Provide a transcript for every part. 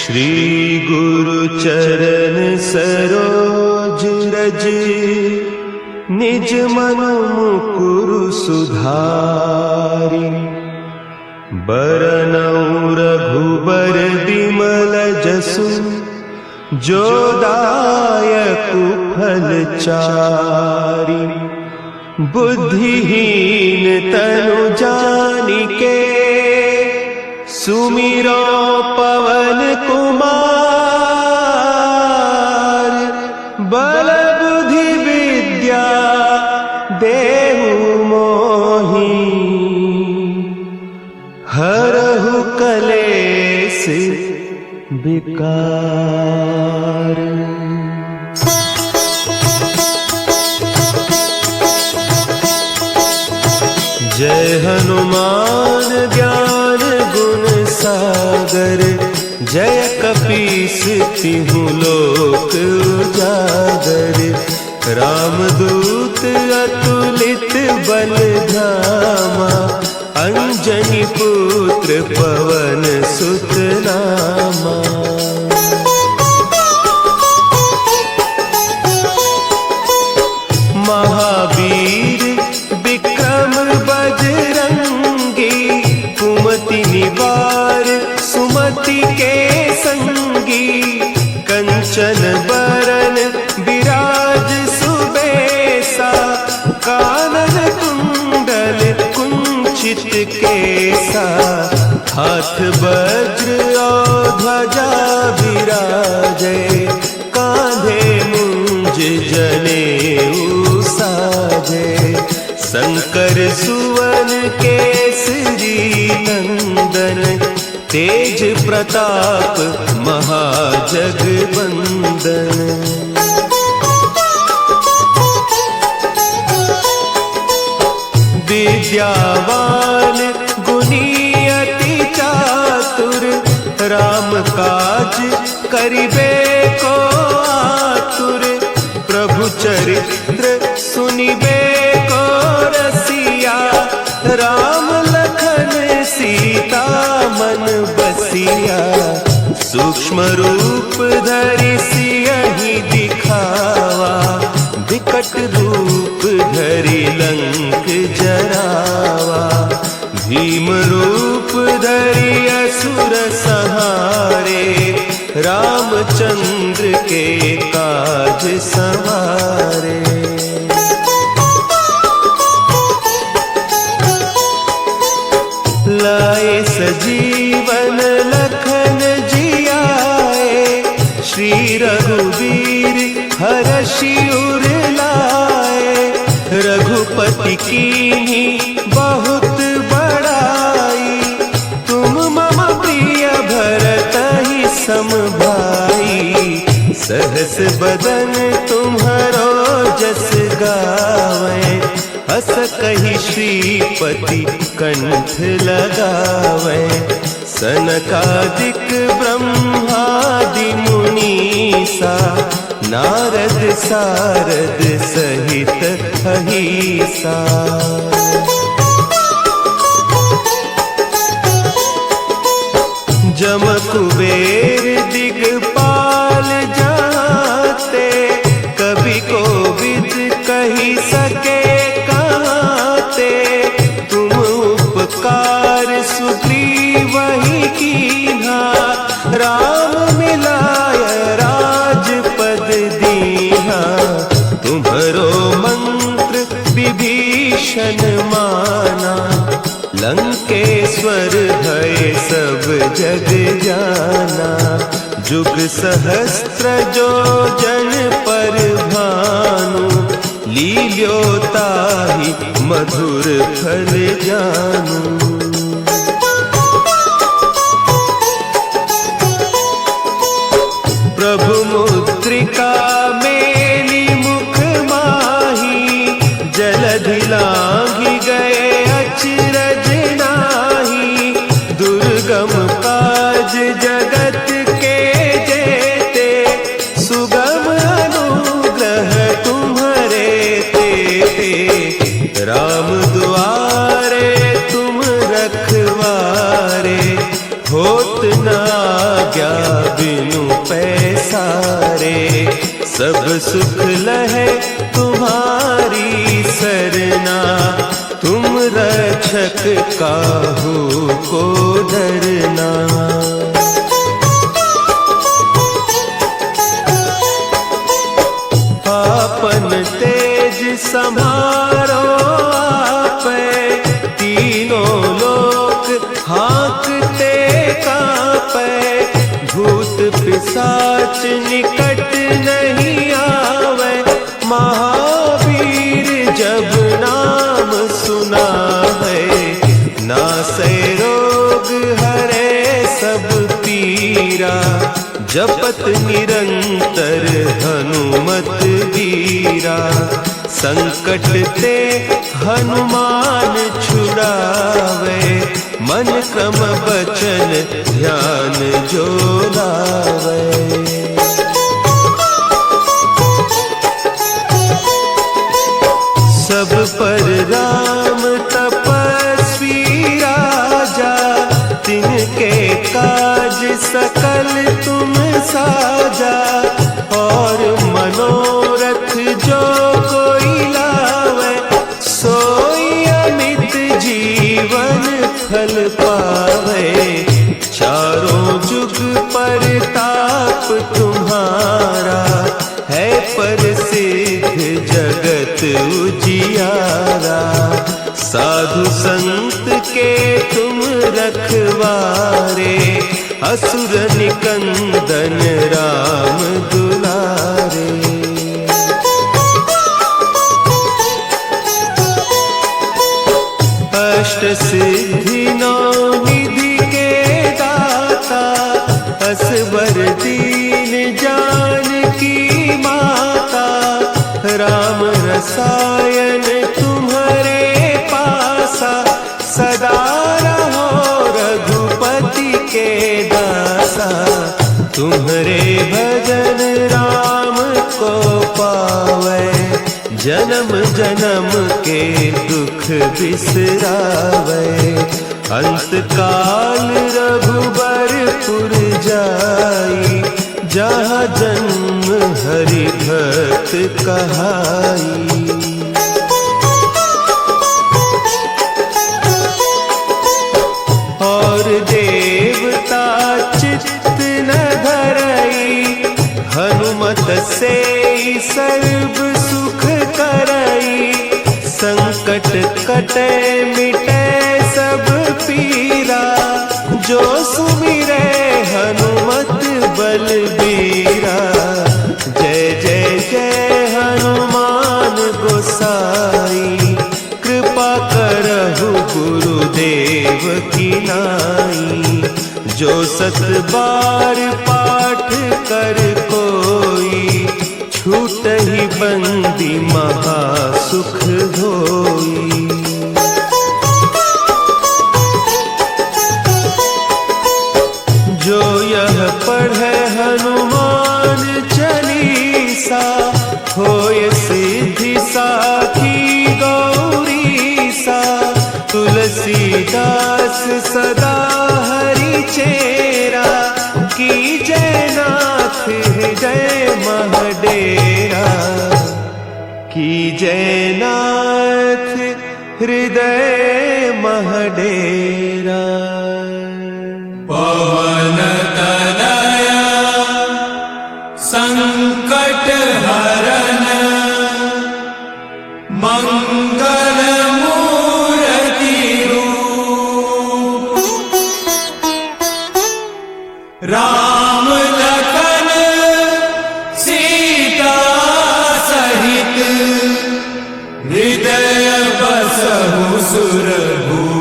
श्री गुरु चरण सरोज रज, निज मन मुकुरु सुधारि। बरनउँ रघुबर बिमल जसु, जो दायकु फल चारि। बुद्धिहीन तनु जानिके, सुमिरो पवन कुमार। बल बुद्धि विद्या देहु मोहि, हरहु कलेस विकार। जय हनुमान ज्ञान गुण सागर, जय कपीस तिहु लोक उजागर। रामदूत अतुलित बल धामा, अंजनी पुत्र पवन सुत नामा। महावीर विक्रम बजरंगी, कुमति निवार सुमति के संगी। कंचन बरन विराज सुबेसा, कानन कुंडल कुंचित केसा। हाथ वज्र और ध्वजा विराजे, कांधे मुंज जनेऊ साजे। शंकर सुवन केसरी नंदन, तेज प्रताप महाजगवंदन। विद्यावान गुणी अति चातुर, राम काज करिबे को आतुर। प्रभु चरित्र सुनिबे को रसिया, राम लखन सीता मन बसिया। सूक्ष्म रूप धरि सियहि दिखावा, विकट रूप धरि लंक जरावा। भीम रूप धरि असुर संहारे, रामचंद्र के काज सवारे। लाए सजीवन लखन जियाए, श्री रघुवीर हरषि उर लाए। रघुपति कीन्ही बहुत बड़ाई, तुम मम प्रिय भरतहि सम भाई। सहस बदन तुम्हरो जस गावे, हस कहि श्रीपति कंठ लगावे। सनकादिक ब्रह्मादि मुनीसा, नारद सारद सहित अहीसा। जम कुबेर दिगपाल जाते, कवि कोविद कहि सके कहते। तुम उपकार सुग्रीवहि कीन्हा, राम मिलाय राजपद दीन्हा। तुम्हरो मंत्र विभीषण माना, लंकेश्वर भय सब जग जाना। जुग सहस्त्र जो जन पर भानु, लील्यो ताहि मधुर फल जानू। प्रभु मुद्रिका मेली मुख माही, जलधि लांघि गए अचरज नाही। दुर्गम काज जगत के जेते, सुगम अनुग्रह तुम्हरे तेते। राम दुआरे तुम रखवारे, होत न आज्ञा बिनु पैसारे, सब सुख लहे तुम्हारी सरना, तुम रक्षक काहू को डरना। आपन तेज समारो आपे, तीनों लोक हाँकते कांपे, भूत पिशाच निकट नहीं आवे, महावीर जब नाम सुना है, नासै रोग हरे सब पीरा, जपत निरंतर हनुमत वीरा, संकट ते हनुमान छुड़ावे, मन क्रम बचन ध्यान जो लावे। सब पर राम तपस्वी राजा, तिनके काज सकल तुम साजा, और मनोरथ जो कोई लावे, सोई अमित जीवन फल पावे, चारों जुग परताप तुम्हारा, है प्रसिद्ध जगत उजियारा, साधु संत के तुम रखवारे, असुर निकंदन राम दुलारे। अष्ट सिद्धि नौ निधि के दाता, असवर दीन जानकी माता, राम रसायन तुम्हारे पासा, सदा रहो रघुपति के दासा, तुम्हारे भजन राम को पावे, जन्म जन्म के दुख बिसरावे, अंत काल रघुबरपुर जाई, जहाँ जन्म हरि भक्त कहाई। और देवता चित्त न धरई, हनुमत से सर्व सुख करई, संकट कटे मिटे सब पीरा, जो सुमिरे हनुमत बलबीरा, जय जय जय हनुमान गोसाई, कृपा करहु गुरुदेव की नाई, जो सत बार पाठ कर कोई, छूट ही बंदी महासुख होई। जो यह पढ़े हनुमान चालीसा, होय सिद्धि साखी गौरीसा, तुलसीदास सदा हरि चेरा, की जय नाथ हृदय महडेरा, की जय नाथ हृदय महडेरा। पवन तनया संकट हरन, मंगल मूर्ति रूप, राम लखन सीता सहित, हृदय बसहु सुरभूप।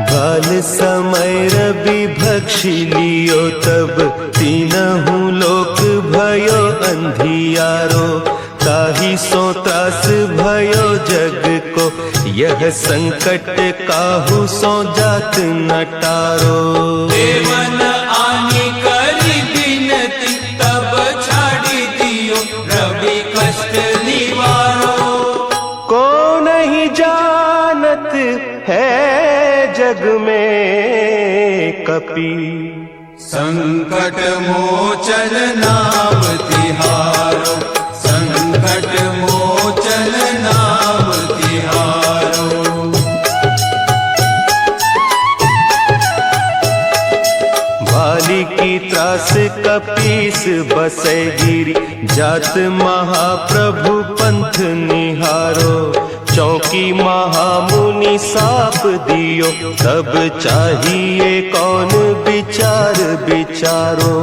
बाल समय रवि भक्षी लियो, तब तीनहु लोक भयो अंधियारो, ताहि सो त्रास भयो जग को, यह संकट काहू सो जात न टारो। देवन आनी करी बिनती, तब छाड़ी दियो रवि कष्ट निवारो। को नहीं जानत है जग में कपि, संकट मोचन नाम तिहारो, संकट मोचन नाम तिहारो। भाली की त्रास कपीस बसै गिरी, जात महाप्रभु पंथ निहारो। चौकी महामुनि साप दियो, तब चाहिए कौन विचार विचारो।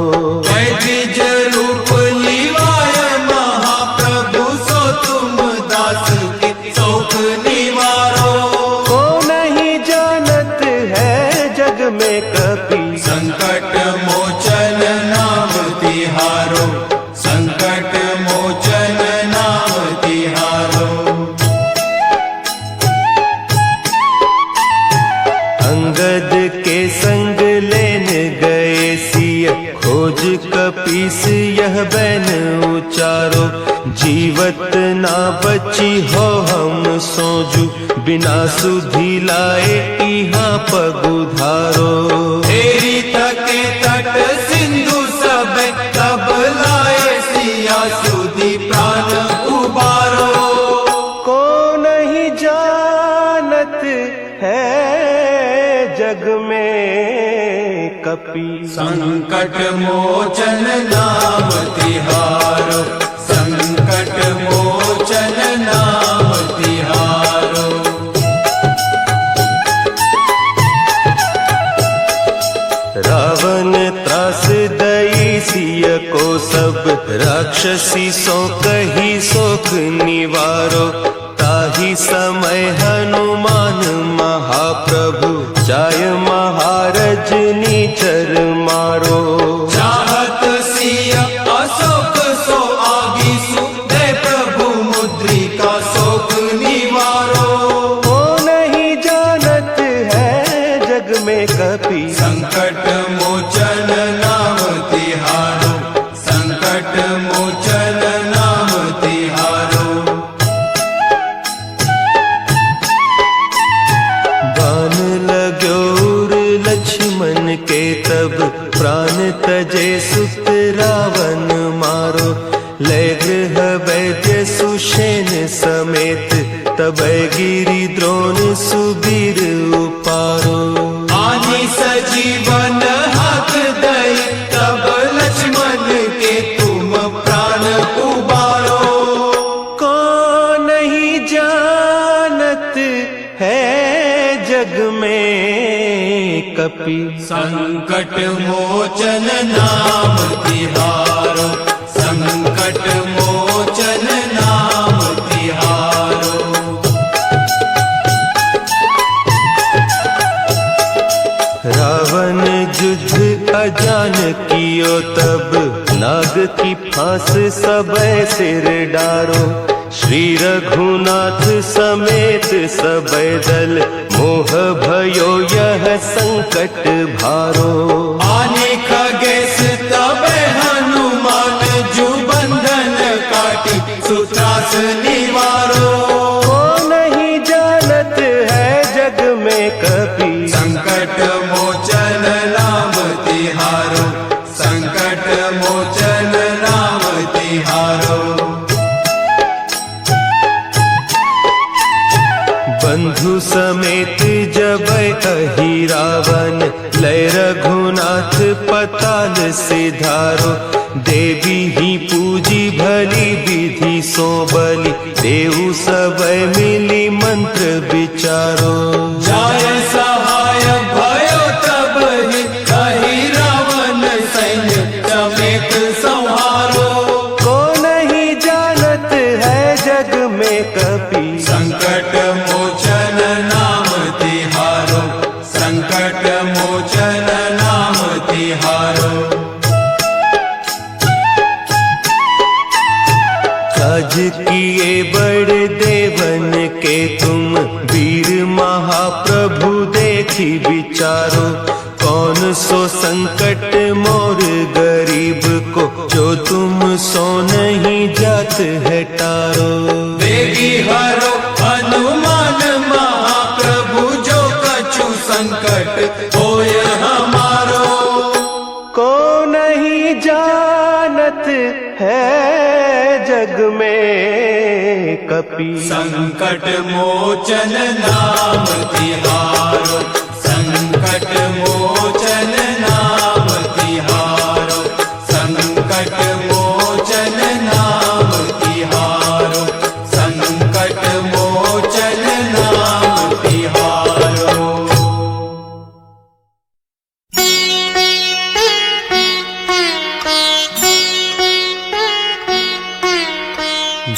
द्विज रूप लिवाय महाप्रभु, सो तुम दास के शोक निवारो। को नहीं जानत है जग में कपि, संकट मोचन नाम तिहारो, संकट मोचन नाम तिहारो। अंगद के संग लेन गए सिय, खोज कपीस यह बैन उचारो। जीवत ना बची हो हम सोजू, बिना सुधि लाए इहाँ पगुधारो। तेरी थके तट सिंधु सब, तब लाए सिया सुधि प्राण उबारो। को नहीं जानत है जग में कपि, संकट मोचन नाम तिहारो, संकट मोचन नाम तिहारो। रावण त्रास दई सिय को, सब राक्षसी सो कही सोख निवारो। ताहि समय हनुमान महाप्रभु, जाय महारज नीचर मारो। चाहत सिया अशोक सो आगीसु, दे प्रभु मुद्रिका शोक निवारो। को नहीं जानत है जग में कपि, संकट मोचन नाम तिहारो, संकट मोचन नाम तिहारो। बान लाग्यो उर लक्ष्मण के, तब प्राण तजे सुत रावण मारो। लय गृह वैद्य सुषेण समेत, तब गिरि द्रोण सुबीर उपारो। आनी सजीवन हाथ दई, तब लक्ष्मण के तुम प्राण उबारो। को नहीं जानत है जग में कपि, संकट मोचन नाम तिहारो, संकट मोचन नाम तिहारो। रावण युद्ध अजान कियो, तब नाग की फांस सबय सिर डारो। श्री रघुनाथ समेत सबय दल, मोह भयो यह संकट भारो। आने खगेश तब हनुमान, जु बंधन काटी सुत्रास निवारो। को नहीं जानत है जग में कपि, संकट मोचन नाम तिहारो, संकट मोचन नाम तिहारो। बंधु समेत जब अहि रावण, लय रघुनाथ पताल सिधारो। देवी ही पूजी भली विधि सो बलि, देहु सबय मिली मंत्र विचारो। जाय सहाय भयो तब ही, कही रावण सैन्य समेत संहारो। को नहीं जानत है जग में कपि, संकट मोचन नाम तिहारो, संकट मोचन नाम तिहारो। काज किए बड़े देवन के तुम वीर महाप्रभु देखी विचारो। कौन सो संकट मोर गरीब को जो तुम सो नहीं जात है टारो। बेगी हरो हनुमान महाप्रभु जो कछु संकट होय हमारो। को नहीं जानत है जग में कपि संकट मोचन नाम तिहारो। संकट मोचन नाम तिहारो। संकट मोचन नाम तिहारो। संकट मोचन नाम तिहारो।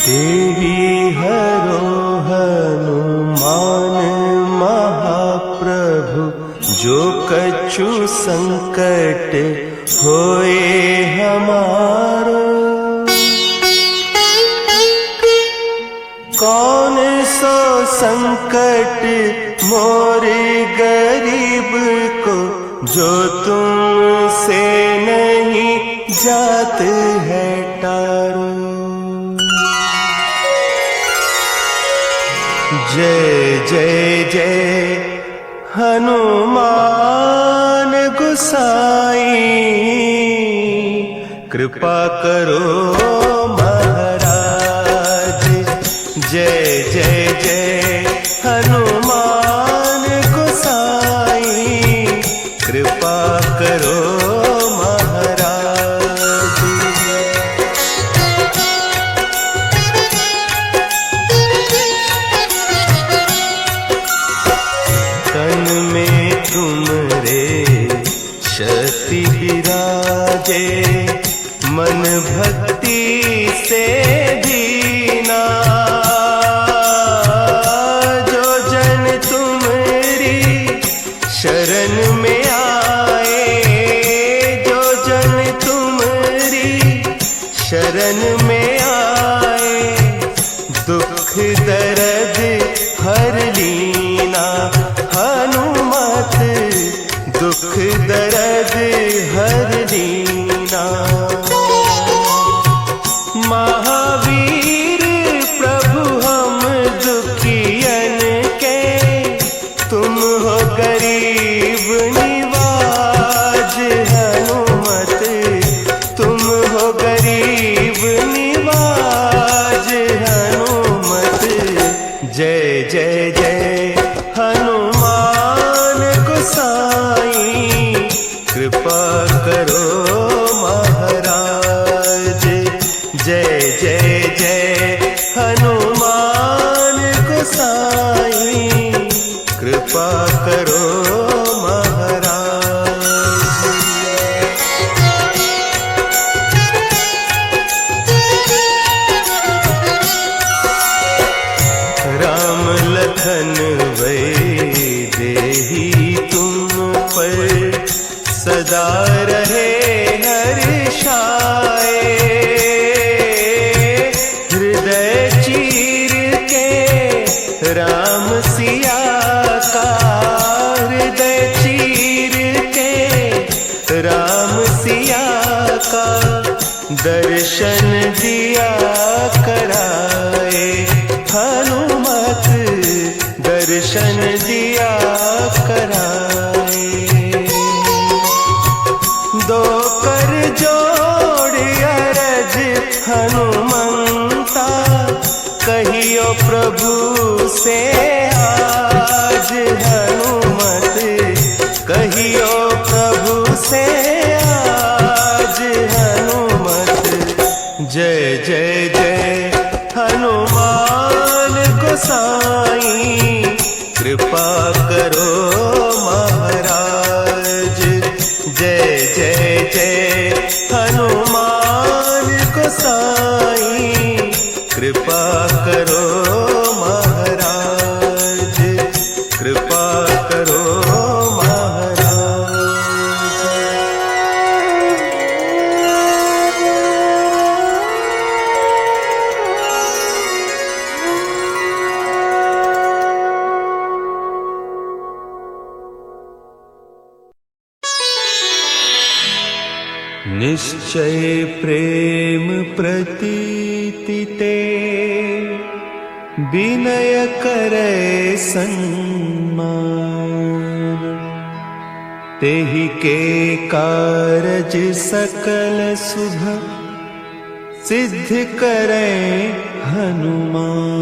देवी हरो हनुमान महाप्रभु जो कछु संकट होए हमारो। कौन सो संकट मोर गरीब को जो तुमसे नहीं जात है टारो। जय जय जय हनुमान गुसाई कृपा करो महाराज। जय जय जय हनुमान गुसाई कृपा करो मन भक्ति से दीना। जो जन तुम्हारी शरण में आए। जो जन तुम्हारी शरण में आए दुख दर्द हर लीना। हनुमत दुख दर्द हर लीना। महावीर प्रभु हम दुखियन के तुम हो गरीब निवाज। हनुमत तुम हो गरीब निवाज। हनुमत जय जय जय हनुमान गोसाई कृपा करो महाराज। जय जय जय हनुमान गोसाई कृपा करो महाराज। राम लखन वै देही तुम पर सदा रहे हर्षाए। हृदय चीर के राम सिया का। हृदय चीर के राम सिया का दर्शन दिया कराए। हनुमत दर्शन दिया कराए। दो कर जोड़ अरज हनुमंता कहियो प्रभु से आज। हनुमत कहियो प्रभु से आज। हनुमत जय जय जय हनुमान गोसाई कृपा करो महाराज। जय जय जय हनुमान गोसाई कृपा करो महाराज। कृपा करो महाराज। निश्चय प्रेम प्रतीति ते विनय करे सन्मान। तेहि के कारज सकल शुभ सिद्ध करे हनुमान।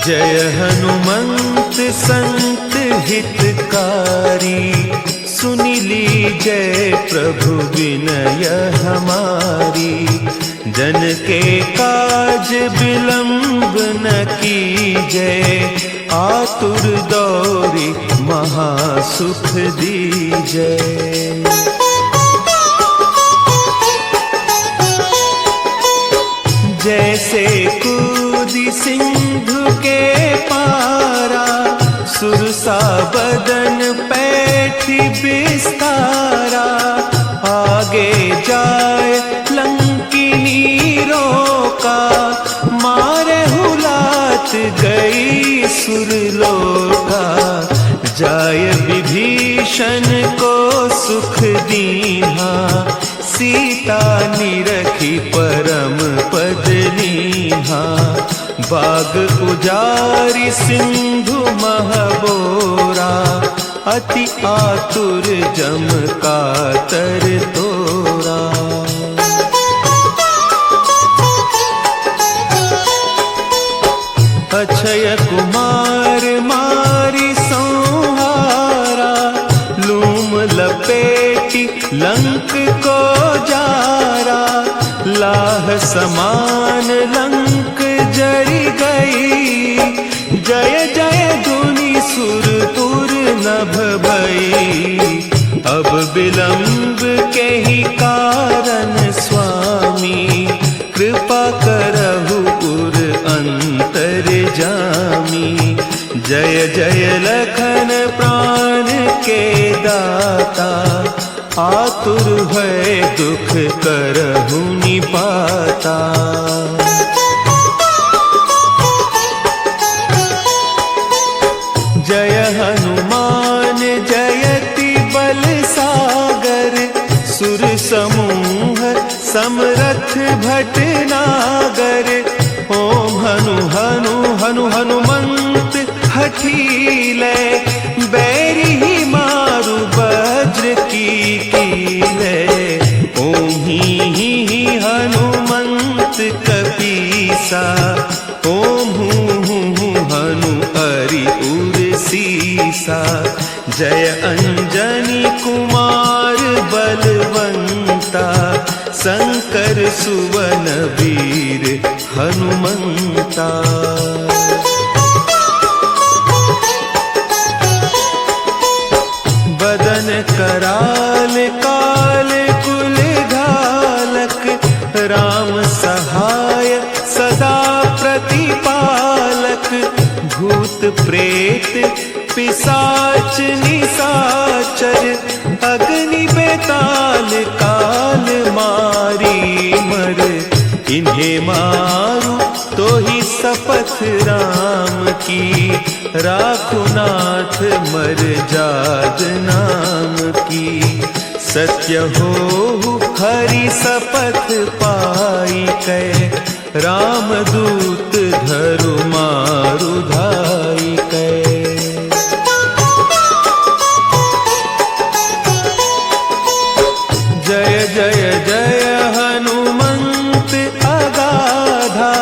जय हनुमंत संत हितकारी, सुनि लीजय प्रभु विनय हमारी। जन के काज विलंब न कीजय, आतुर दौरी महासुख दीजय। जैसे कूदी सिंधु के पारा, सुरसा बदन पैठी बिस्तारा। आगे जाए लंकिनी रोका, मारे हुलात गई सुरलोका। जाय विभीषण को सुख दीन्हा, सीता निरखी परम पद लीन्हा। बाग उजारि सिंधु महबोरा, अति आतुर जम कातर तोरा। अक्षय कुमार मारी संहारा, लूम लपेटी लंक को जारा। लाह समान लंक जरि गई, जय जय धुनि सुरपुर नभ भई। अब विलंब के ही कारण स्वामी, कृपा करहु पुर अंतर जामी। जय जय लखन प्राण के दाता, आतुर है दुख करहु निपाता। जय हनुमान जयति बल सागर, सुर समूह समरथ भटनागर। ओम हनु हनु हनु हनुमंत हठीले, बैरी मारु वज्र की कीले। ओम ही हनुमंत कपीसा, ओम हूँ हनु हरि उर सीसा। जय अंजनी कुमार बलवंता, शंकर सुवन वीर हनुमंता। बदन कराल काल कुल घालक, राम सहाय सदा प्रतिपालक। भूत प्रेत पिशाच निशाचर, अग्नि बेताल काल मारी मर। इन्हें मारू तो ही शपथ राम की, राखुनाथ मर जाद नाम की। सत्य हो हरि शपथ पाई कै, रामदूत धरु मारु धाई कै। जय जय जय हनुमंत अगाधा,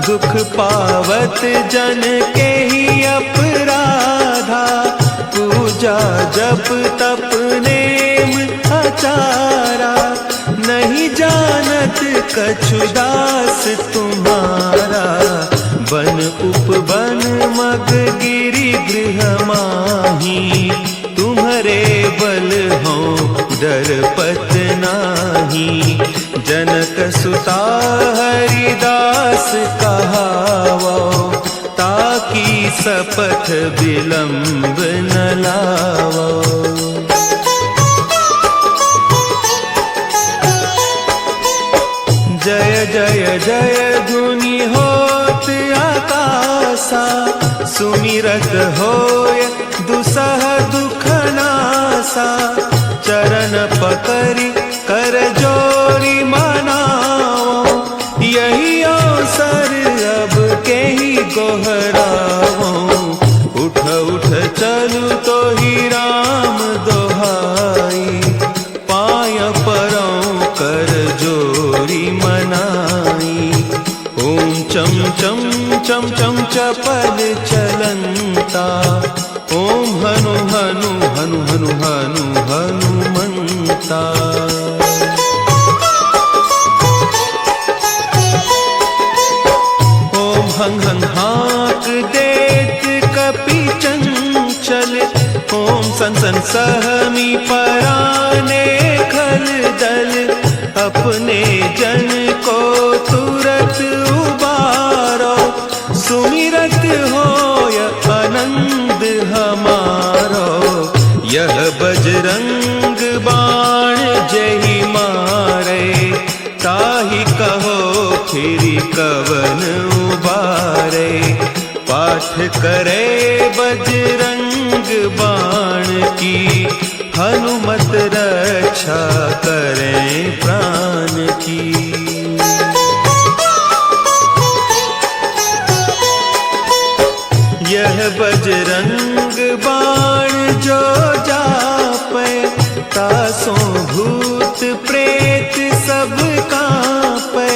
दुख पावत जन के ही अपराधा। पूजा जप तप नेम आचारा, नहीं जानत कछु दास तुम्हारा। बन उपवन मग गिरि गृह माही, तुम्हारे बल हो डरपत नाही। जनक सुता हरिदास कहावो, ताकि शपथ विलंब न लावो। जय जय जय धुनि होत आकाशा, सुमि सुमिरत होय दुसह दुख नासा, चरण पकड़ी कर जोरी मनाओ, यही अवसर अब के ही गोहराओ। उठ उठ चलू तो ही राम दोहाई, पाय परौ कर जोरी मनाई। ओम चम चम चम चम चपल चलंता, ओम हनु हनु हनु हनु हनु हनुमंता। ओम हंग हंग हाक देत कपि चंचल, ओम सन सन सहमी पराने खल दल। अपने जन को तुरत उबारो, सुमिरत होय आनंद हमारो। यह बजरंग बाण जही मारे, ताहि कहो फिरि कवन उबारे। पाठ करे बजरंग बाण की, हनुमत रक्षा करें प्राण की। यह बजरंग बाण जो जापै, तासों भूत प्रेत सब कांपै।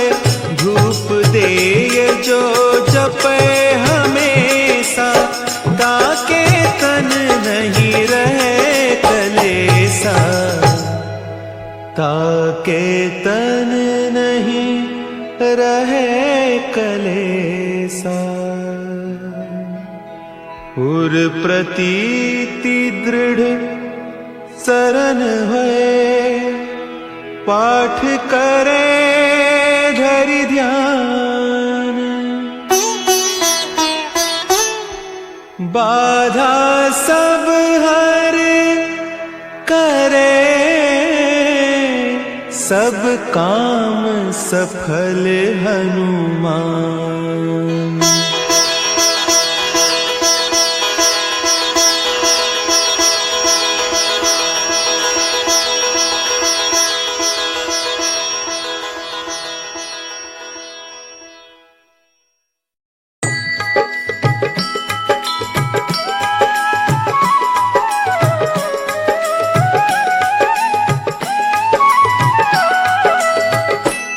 धूप देय जो जपै हमेशा, ताके तन नहीं रहे कलेसा। ताके तन नहीं रहे कलेसा। उर प्रतीति दृढ़ सरन है, पाठ करे धरि ध्यान। बाधा सब हर करे, सब काम सफल हनुमान।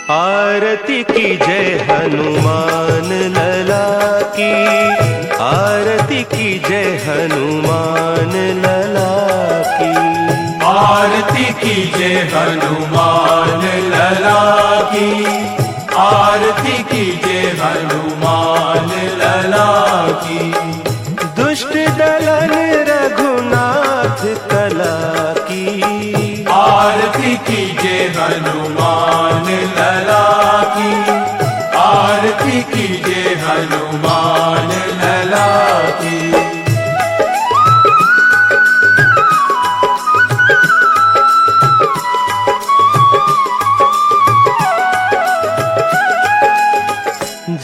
आरती की जय हनुमान लला की, आरती की जय हनुमान लला की। आरती की जय हनुमान लला की, आरती की जय हनुमान लला की। दुष्ट दलन रघुनाथ कला की, आरती की जय हनुमान लला की, आरती की जय हनुमान लला की।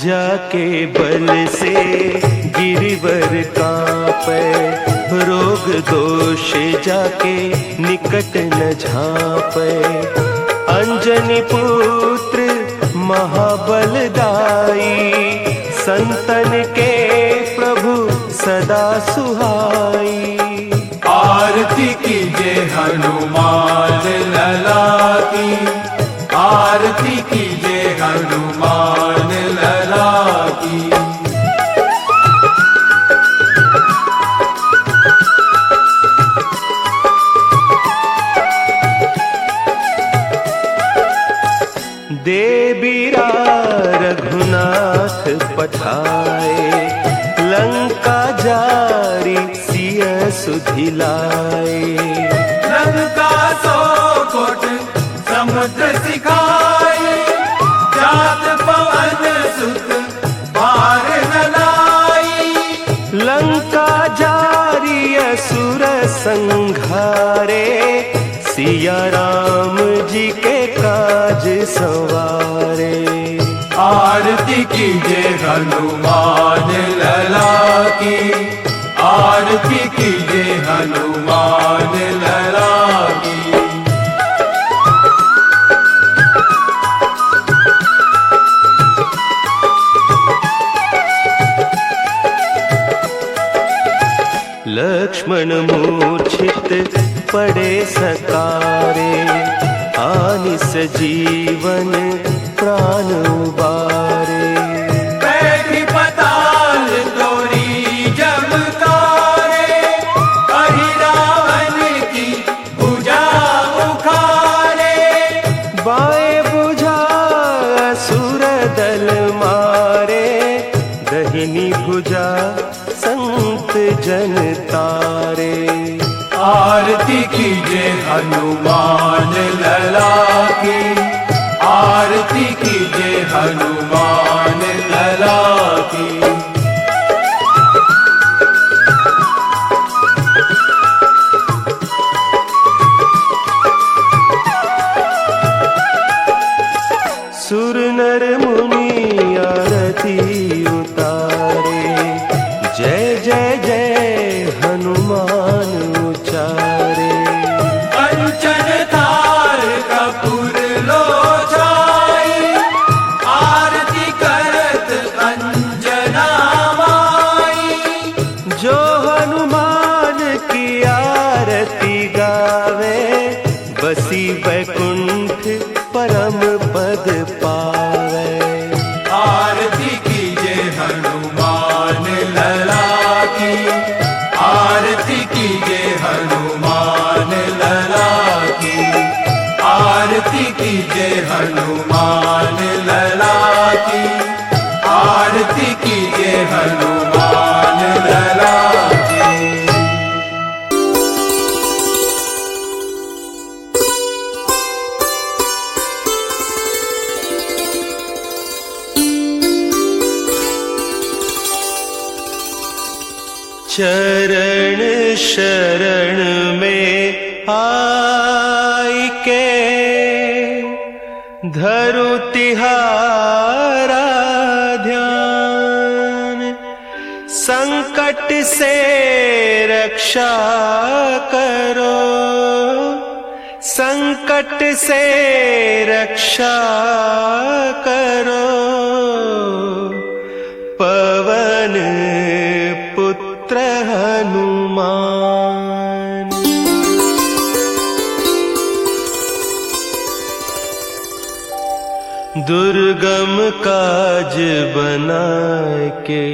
जाके बल से गिरिवर कांपे, रोग दोष जाके निकट न झांपे। अंजनी पुत्र महाबलदाई, संतन के प्रभु सदा सुहाई। आरती की जय हनुमान लला की, आरती की जय हनुमान लला की। देबीरा रघुनाथ पठाए, लंका जारी सिय सुधिलाए। लंका सो कोट समुद्र सिखाए, जात पवन सुत पार न लाई। लंका जारी असुर संघारे, सिया राम जी के काज संवारे। आरती की जय हनुमान लला की, आरती कीजे हनुमान लला की। लक्ष्मण मूर्छित पड़े सकारे, आनिस जीवन प्राण उबारे। बैठी पताल तोरी जमकारे, कही रावण की भुजा उखारे। बाएं भुजा असुर दल मारे, दहिनी भुजा संत जन तारे। आरती कीजे हनुमान लला की, आरती कीजे हनुमान लला की। सुर नर मुनि आरती उतारे, जय जय जय हनुमान उचारे। कंचन थार कपूर लोचाई, आरती करत अंजना माई। जो हनुमान की आरती गावे, बसी वैकुंठ परम पद पावे। आरती कीजे हनुमान लला की, आरती कीजे हनुमान लला की। आरती कीजे हनुमान लला की, आरती कीजे हनुमान लला की। चरण शरण में आई के, धरु तिहारा ध्यान। संकट से रक्षा करो, संकट से रक्षा करो। पवन पुत्र हनुमान। दुर्गम काज बना के,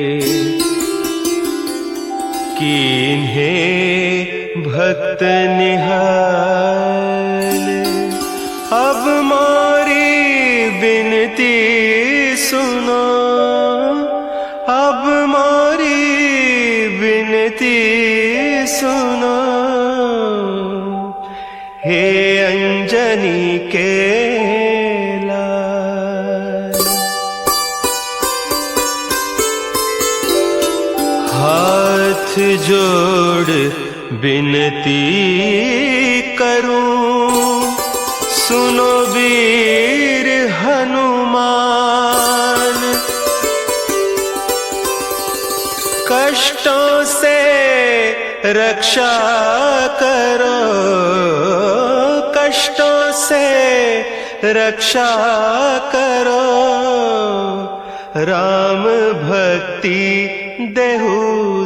कीन्हे भक्त निहाल। अब मोरी विनती सुनो, अब मोरी विनती सुनो। हे अंजनी के लाल, हाथ जोड़ विनती करूं, सुनो वीर हनुमान। कष्टों से रक्षा करो, कष्टों से रक्षा करो। राम भक्ति देहु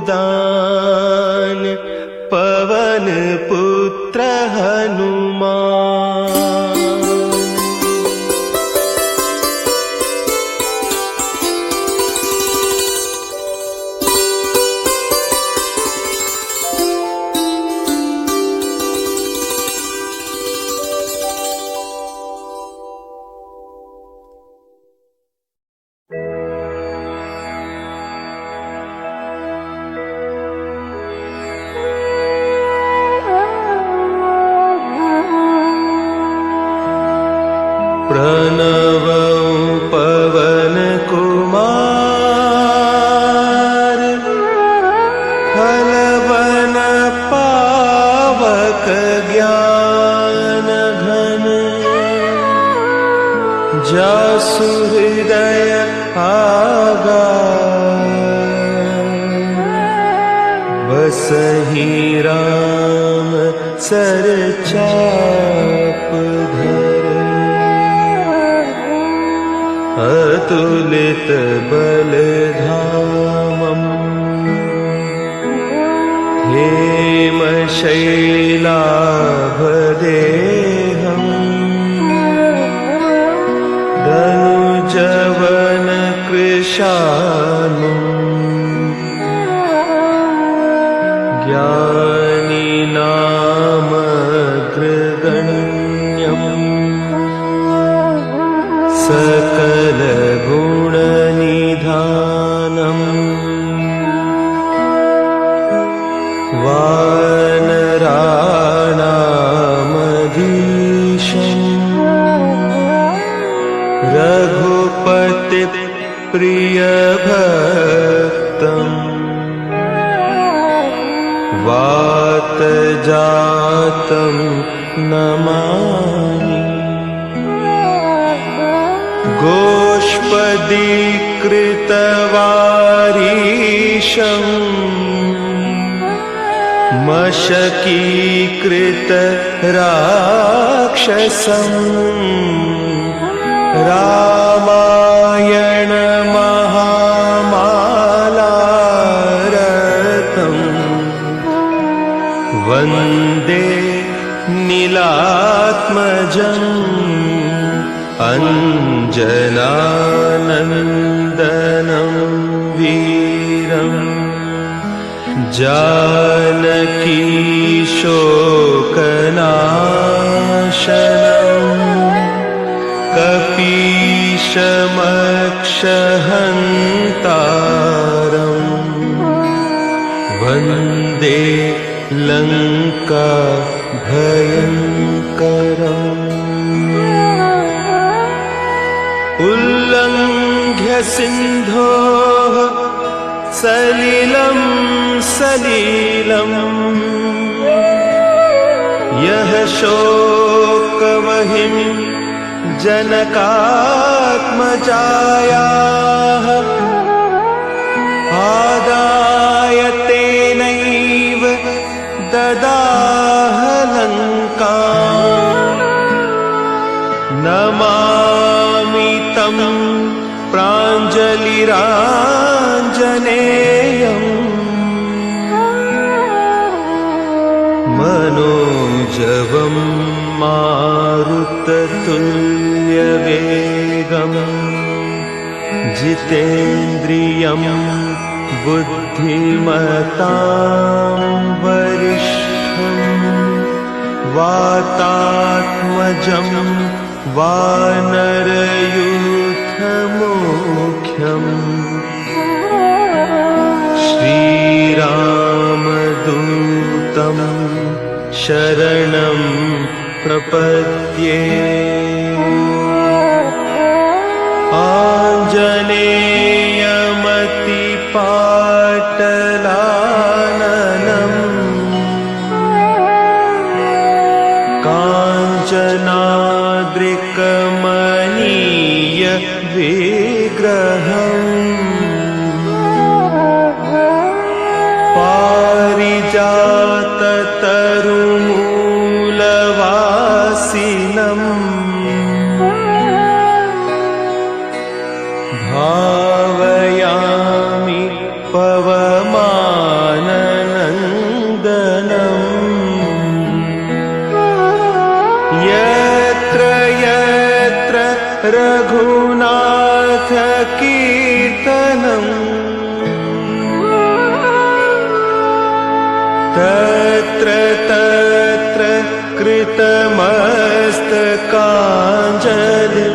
दान, पवन पुत्र हनुमान। प्रणवं पवन कुमार, फलवन पावक ज्ञान घन। जासु हृदय आगार, बसहि राम सर चाप धर, अतुलित बल धामम् हेम शैलाभदेहम् धनुजवन कृशानुम् ज्ञानी नामग्रगण्यम् सकल गुण निधानम् वानराणामधीशम् रघुपति प्रिय भक्तम् वात जातं नमामि गोष्पदीकृतवारीशम् मशकीकृत राक्षसम् रामायण महामालारतम् वन्दे नीलात्मजम् अञ्जनानन्दनं वीरम् जानकी शोकनाशनम् कपीशमक्षहन्तारम् वन्दे लङ्का भयङ्करम् उल्लङ्घ्य सिन्धोः सलिलं सलीलम् यः शोकवहिं जनकात्मजायाः आदाय तेनैव ददाह लङ्काम् नमामि तं प्राञ्जलिराञ्जनेयम् मनोजवं मारुततुल्यवेगम् जितेन्द्रियं बुद्धिमतां वरिष्ठम् वातात्मजं वानरयूथमुख्यम् श्रीरामदूतं शरणं प्रपद्ये आञ्जनेयमतिपाटलाननम् काञ्चनाद्रिकमनीय विग्रहम् पारिजाततरुमूलवासिनम् भावयामि पवमाननन्दनम् यत्र यत्र रघुनाथकीर्तनम् तत्र तत्र कृतमस्तकाञ्जलिम्